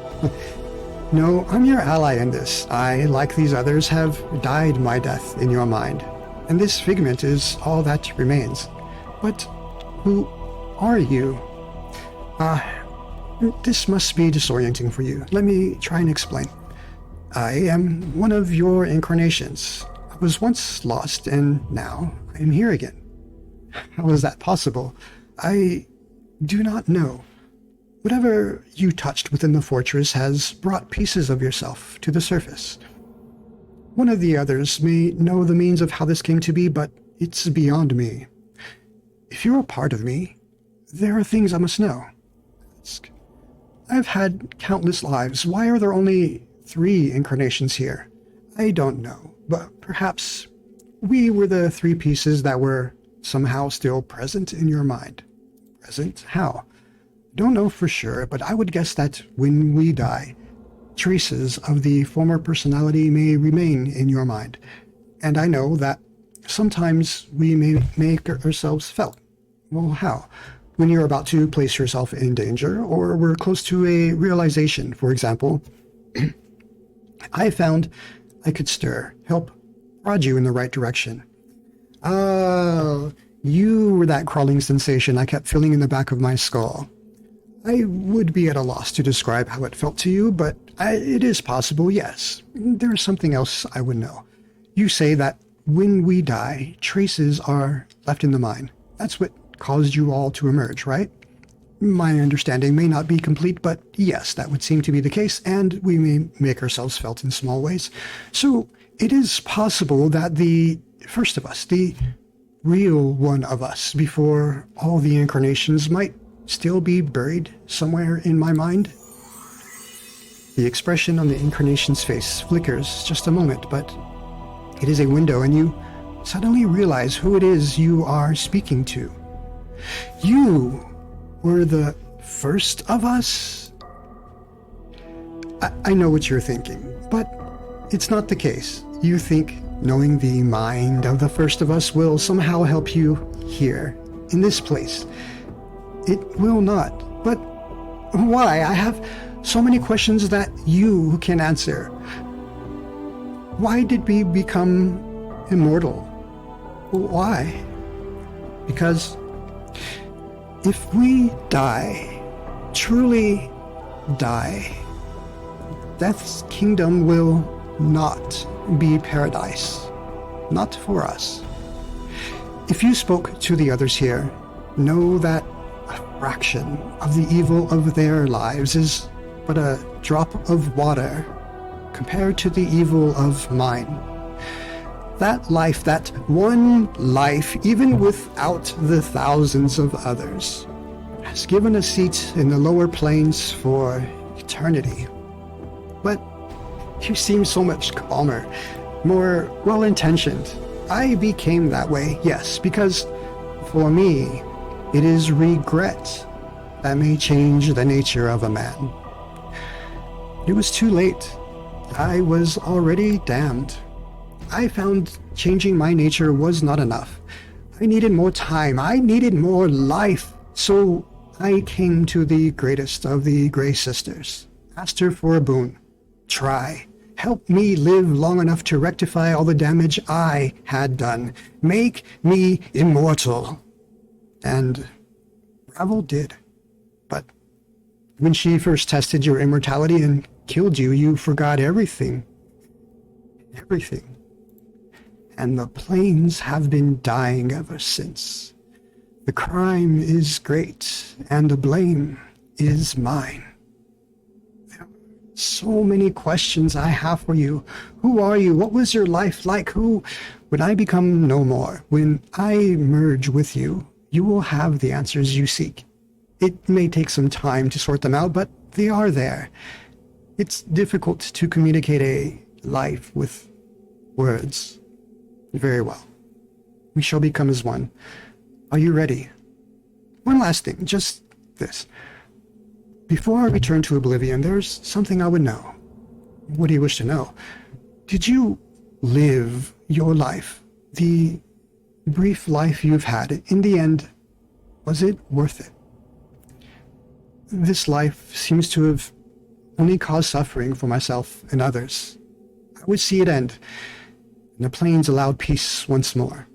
No, I'm your ally in this. I, like these others, have died my death in your mind, and this figment is all that remains. But who are you? This must be disorienting for you. Let me try and explain. I am one of your incarnations. I was once lost, and now I am here again. How is that possible? I do not know. Whatever you touched within the fortress has brought pieces of yourself to the surface. One of the others may know the means of how this came to be, but it's beyond me. If you're a part of me, there are things I must know. I've had countless lives. Why are there only 3 incarnations here? I don't know, but perhaps we were the 3 pieces that were somehow still present in your mind. Present? How? Don't know for sure, but I would guess that when we die, traces of the former personality may remain in your mind. And I know that sometimes we may make ourselves felt. Well, how? When you're about to place yourself in danger, or we're close to a realization, for example. I found I could stir, help prod you in the right direction. Oh, you were that crawling sensation I kept feeling in the back of my skull. I would be at a loss to describe how it felt to you, but it is possible, yes. There is something else I would know. You say that when we die, traces are left in the mind. That's what caused you all to emerge, right? My understanding may not be complete, but yes, that would seem to be the case, and we may make ourselves felt in small ways. So it is possible that the first of us, the real one of us, before all the incarnations, might still be buried somewhere in my mind. The expression on the incarnation's face flickers just a moment, but it is a window, and you suddenly realize who it is you are speaking to. You were the first of us? I know what you're thinking, but it's not the case. You think knowing the mind of the first of us will somehow help you here, in this place. It will not. But why? I have so many questions that you can answer. Why did we become immortal? Why? Because if we die, truly die, death's kingdom will not be paradise. Not for us. If you spoke to the others here, know that a fraction of the evil of their lives is but a drop of water compared to the evil of mine. That life, that one life, even without the thousands of others, has given a seat in the lower planes for eternity. But you seem so much calmer, more well-intentioned. I became that way, yes, because for me, it is regret that may change the nature of a man. It was too late. I was already damned. I found changing my nature was not enough. I needed more time. I needed more life. So I came to the greatest of the Grey Sisters. Asked her for a boon. Try. Help me live long enough to rectify all the damage I had done. Make me immortal. And Ravel did. But when she first tested your immortality and killed you, you forgot everything. Everything. And the planes have been dying ever since. The crime is great, and the blame is mine. There are so many questions I have for you. Who are you? What was your life like? When I become no more, when I merge with you, you will have the answers you seek. It may take some time to sort them out, but they are there. It's difficult to communicate a life with words. Very well. We shall become as one. Are you ready? One last thing, just this. Before I return to Oblivion, there's something I would know. What do you wish to know? Did you live your life, the brief life you've had? In the end, was it worth it? This life seems to have only caused suffering for myself and others. I would see it end, and the plains allowed peace once more.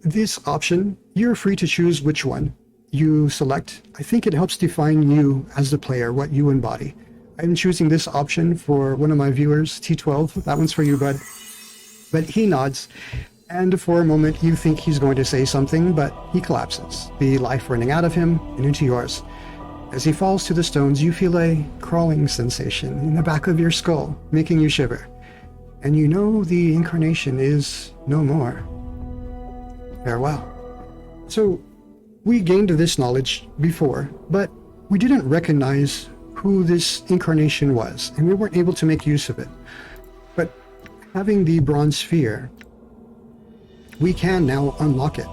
This option, you're free to choose which one you select. I think it helps define you as the player, what you embody. I'm choosing this option for one of my viewers, T12. That one's for you, bud. But he nods, and for a moment you think he's going to say something, but he collapses, the life running out of him and into yours. As he falls to the stones, you feel a crawling sensation in the back of your skull, making you shiver. And you know the incarnation is no more. Farewell. So, we gained this knowledge before, but we didn't recognize who this incarnation was, and we weren't able to make use of it. But having the bronze sphere, we can now unlock it.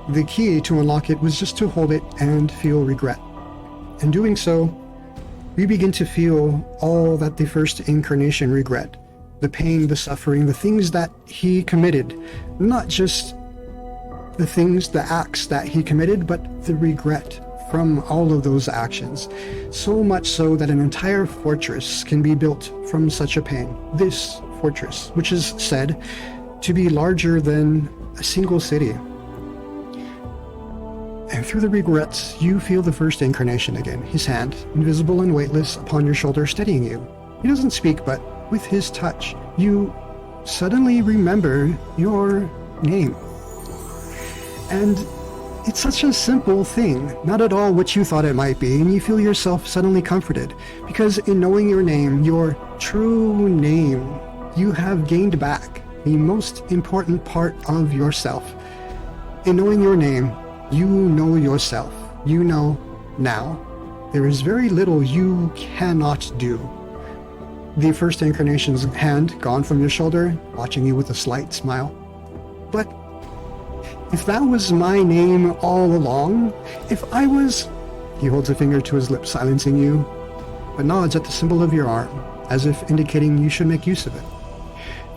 The key to unlock it was just to hold it and feel regret. In doing so, we begin to feel all that the first incarnation regret. The pain, the suffering, the things that he committed. Not just the things, the acts that he committed, but the regret from all of those actions. So much so that an entire fortress can be built from such a pain. This fortress, which is said to be larger than a single city. And through the regrets, you feel the first incarnation again, his hand, invisible and weightless, upon your shoulder, steadying you. He doesn't speak, but with his touch, you suddenly remember your name. And it's such a simple thing, not at all what you thought it might be, and you feel yourself suddenly comforted, because in knowing your name, your true name, you have gained back the most important part of yourself. In knowing your name, you know yourself. You know now. There is very little you cannot do. The first incarnation's hand gone from your shoulder, watching you with a slight smile. But if that was my name all along, if I was... He holds a finger to his lips, silencing you, but nods at the symbol of your arm, as if indicating you should make use of it.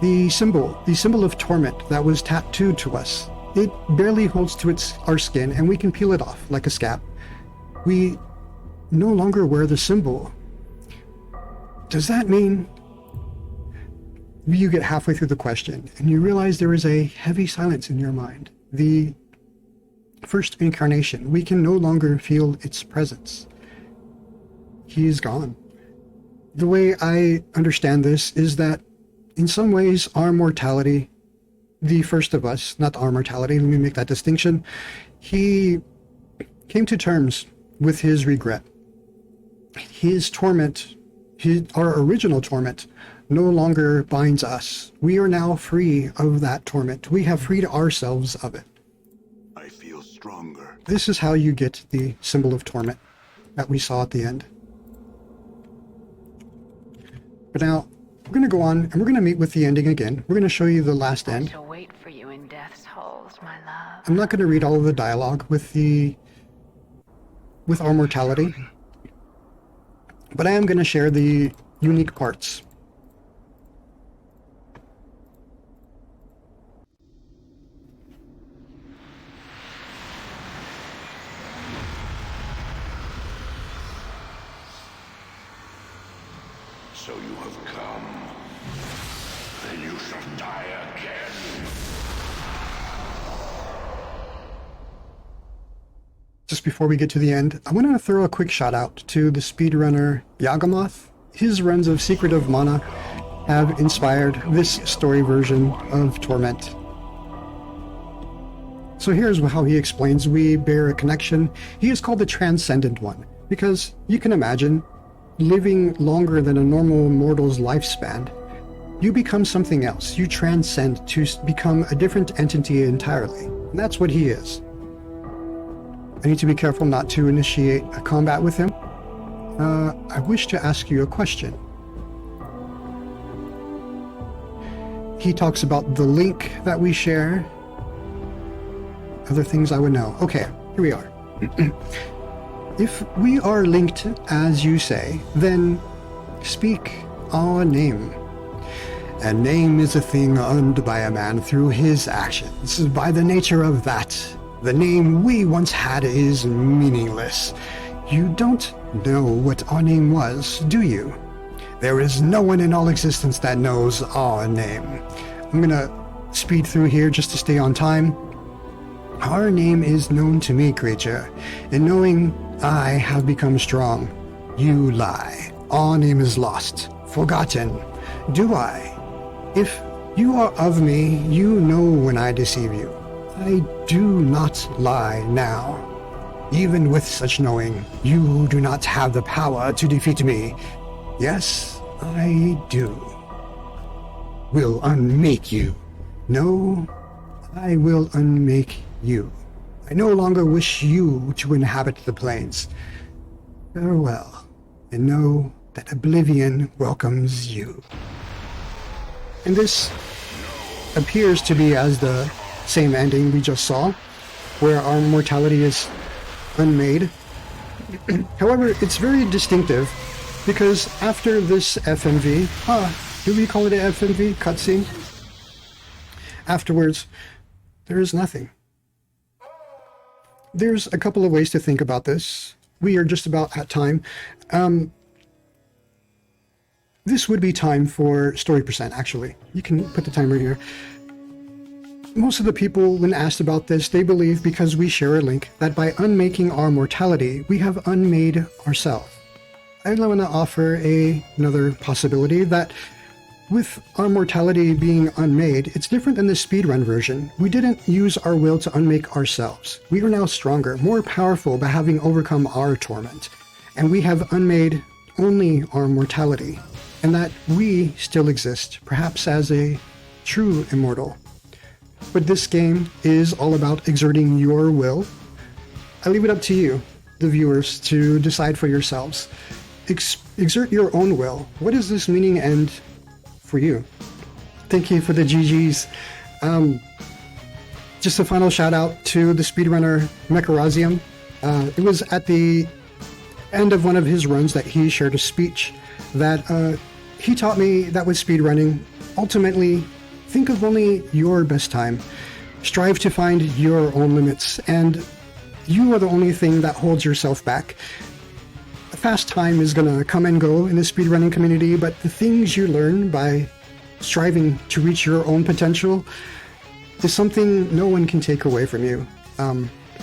The symbol of torment that was tattooed to us. It barely holds to our skin, and we can peel it off like a scab. We no longer wear the symbol. Does that mean... You get halfway through the question, and you realize there is a heavy silence in your mind. The first incarnation, we can no longer feel its presence. He is gone. The way I understand this is that, in some ways, our mortality, the first of us, not our mortality, let me make that distinction, he came to terms with his regret. His torment, our original torment, no longer binds us. We are now free of that torment. We have freed ourselves of it. I feel stronger. This is how you get the symbol of torment that we saw at the end. But now, we're going to go on, and we're going to meet with the ending again. We're going to show you the last end. I shall wait for you in death's halls, my love. I'm not going to read all of the dialogue with our mortality, but I am going to share the unique parts. So you have come. Then you shall die again. Just before we get to the end, I want to throw a quick shout out to the speedrunner Yagamoth. His runs of Secret of Mana have inspired this story version of Torment. So here's how he explains we bear a connection. He is called the Transcendent One, because you can imagine living longer than a normal mortal's lifespan. You become something else. You transcend to become a different entity entirely. And that's what he is. I need to be careful not to initiate a combat with him. I wish to ask you a question. He talks about the link that we share. Other things I would know. Okay, here we are. If we are linked, as you say, then speak our name. A name is a thing earned by a man through his actions. By the nature of that, the name we once had is meaningless. You don't know what our name was, do you? There is no one in all existence that knows our name. I'm gonna speed through here just to stay on time. Our name is known to me, creature. In knowing I have become strong, you lie. Our name is lost, forgotten. Do I? If you are of me, you know when I deceive you. I do not lie now. Even with such knowing, you do not have the power to defeat me. Yes, I do. Will unmake you. No, I will unmake you. I no longer wish you to inhabit the plains. Farewell, and know that oblivion welcomes you. And this appears to be as the same ending we just saw, where our mortality is unmade. However, it's very distinctive, because after this FMV, do we call it an FMV cutscene? Afterwards, there is nothing. There's a couple of ways to think about this. We are just about at time. This would be time for story percent, actually. You can put the timer here. Most of the people, when asked about this, they believe because we share a link that by unmaking our mortality, we have unmade ourselves. I want to offer another possibility that with our mortality being unmade, it's different than the speedrun version. We didn't use our will to unmake ourselves. We are now stronger, more powerful by having overcome our torment. And we have unmade only our mortality, and that we still exist, perhaps as a true immortal. But this game is all about exerting your will. I leave it up to you, the viewers, to decide for yourselves. Exert your own will. What does this meaning end for you? Thank you for the GGs. Just a final shout out to the speedrunner Mecharazium. It was at the end of one of his runs that he shared a speech that he taught me that with speedrunning, ultimately, think of only your best time. Strive to find your own limits, and you are the only thing that holds yourself back. A fast time is going to come and go in the speedrunning community, but the things you learn by striving to reach your own potential is something no one can take away from you.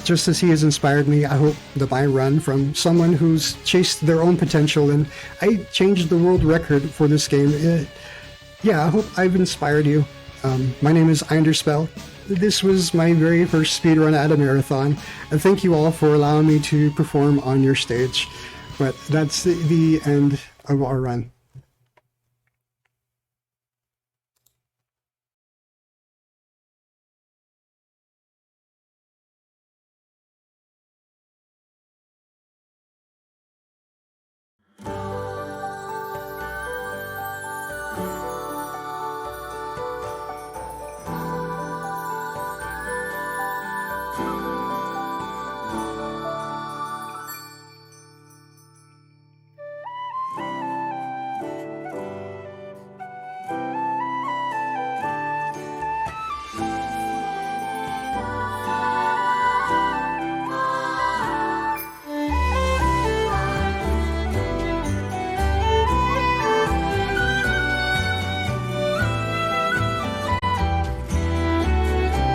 Just as he has inspired me, I hope that my run from someone who's chased their own potential, and I changed the world record for this game. Yeah, I hope I've inspired you. My name is EinderSpel. This was my very first speedrun at a marathon, and thank you all for allowing me to perform on your stage. But that's the end of our run.